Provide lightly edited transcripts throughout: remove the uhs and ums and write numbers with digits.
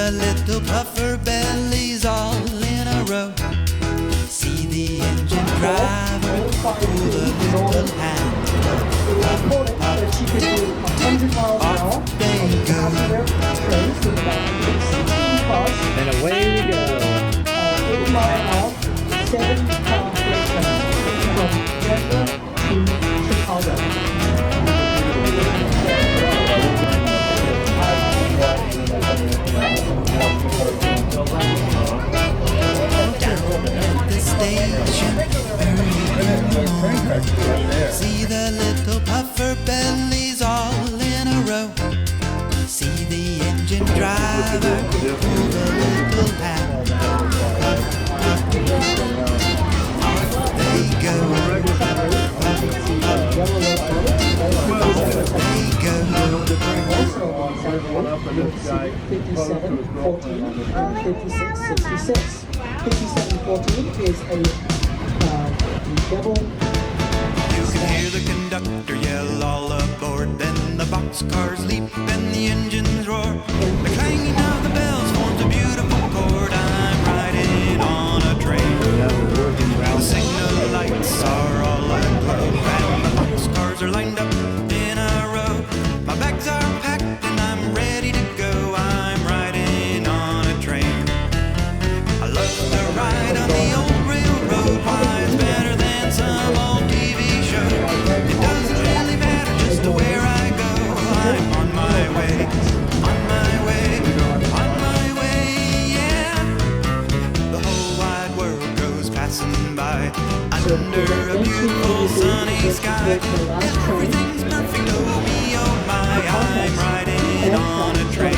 the little puffer bellies all in a row. See the engine driver pull the little handle. Off they go. And away we go. 8 miles, 7 car station from Denver to Chicago. Station early in the morning. See the little puffer bellies all in a row. See the engine driver pull the little handle. Off they go. Off they go. Also on Saturday, 57-14 and 56-66. 57-14 is a double. You can hear the conductor yell all aboard. Then the boxcars leap and the engines roar. The clanging of the bells forms a beautiful chord. I'm riding on a train. The signal lights are all aglow, and the boxcars are lined up in a row. My bags are packed and I'm ready to go. I'm riding on a train. I love to ride on the old railroad. Why, it's better than some old TV show. It doesn't really matter just where I go. I'm on my way, on my way, on my way, yeah. The whole wide world goes passing by under a beautiful sunny sky. Everything's perfect, oh me, oh my. I'm riding on a train.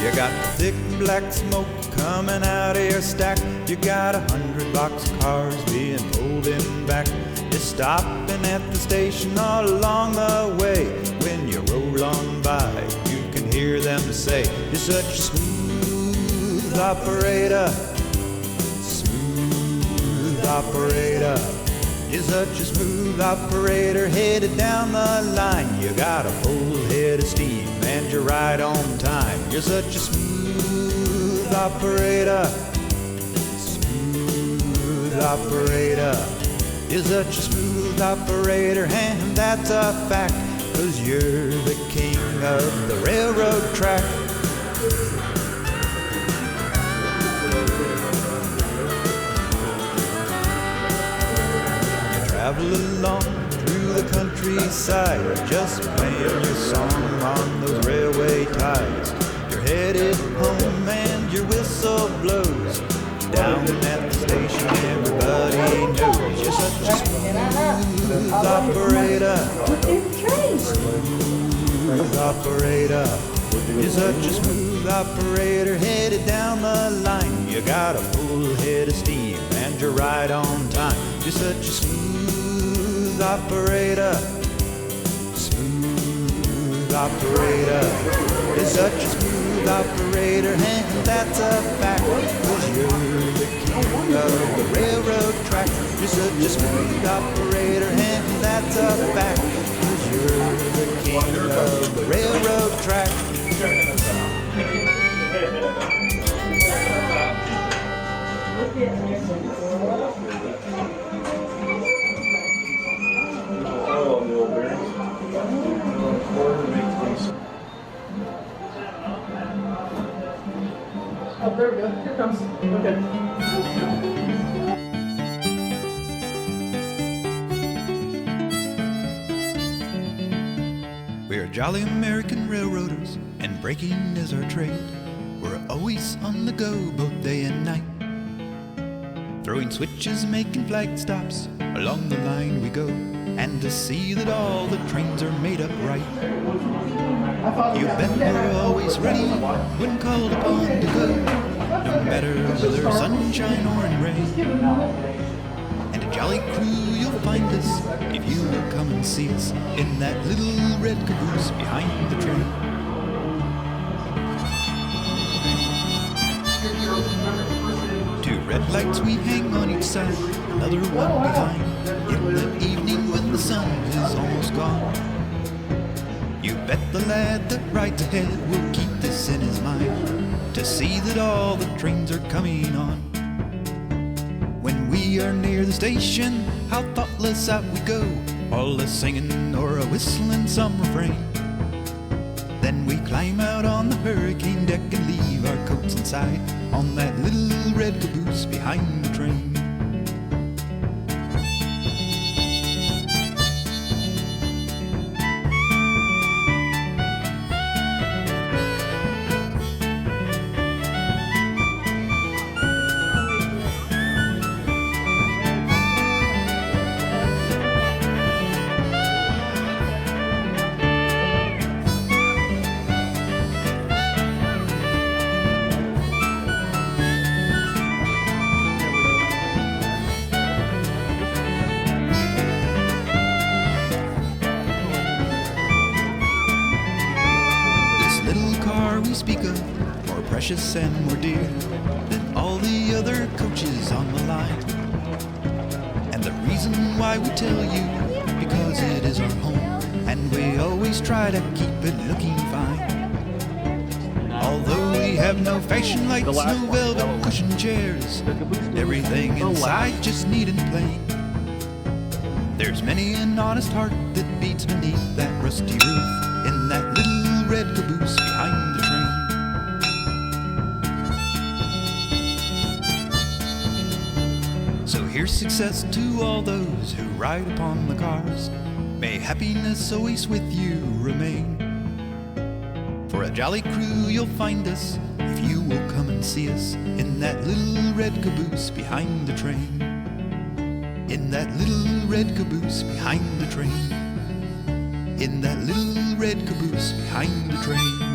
You got thick black smoke coming out of your stack. You got 100 boxcars being pulled in back. You're stopping at the station all along the way. When you roll on by, you can hear them say, you're such a smooth operator, smooth operator. You're such a smooth operator, headed down the line. You got a full head of steam and you're right on time. You're such a smooth operator, smooth operator. You're such a smooth operator, and that's a fact, 'cause you're the king of the railroad track. Travel along through the countryside, just playing your song on those railway ties. You're headed home and your whistle blows. Down at the station everybody knows you're such a smooth operator, smooth operator. You're such a smooth operator, headed down the line. You got a full head of steam and you're right on time. You're such a smooth operator, smooth operator. You're such a smooth operator, and that's a fact, 'cause you're the king of the railroad track. You're such a Oh, there we go. Here it comes. Okay. We're jolly American railroaders, and breaking is our trade. We're always on the go, both day and night. Throwing switches, making flag stops, along the line we go, and to see that all the trains are made up right. You bet we're always ready when called upon to go, no matter whether sunshine or in rain. And a jolly crew you'll find us if you will come and see us in that little red caboose behind the train. Two red lights we hang on each side, another one behind, in the evening when the sun is almost gone. You bet the lad that rides ahead will keep this in his mind, to see that all the trains are coming on. When we are near the station, how thoughtless out we go, all a singing or a whistling some refrain. Then we climb out on the hurricane deck and leave our coats inside, on that little red caboose behind the train. We speak of, more precious and more dear than all the other coaches on the line. And the reason why we tell you, because it is our home, and we always try to keep it looking fine. Although we have no fashion lights, no velvet cushion chairs, everything inside just neat and plain. There's many an honest heart that beats beneath that rusty roof, in that little red caboose behind the train. So here's success to all those who ride upon the cars. May happiness always with you remain. For a jolly crew you'll find us if you will come and see us in that little red caboose behind the train. In that little red caboose behind the train. In that little red caboose behind the train.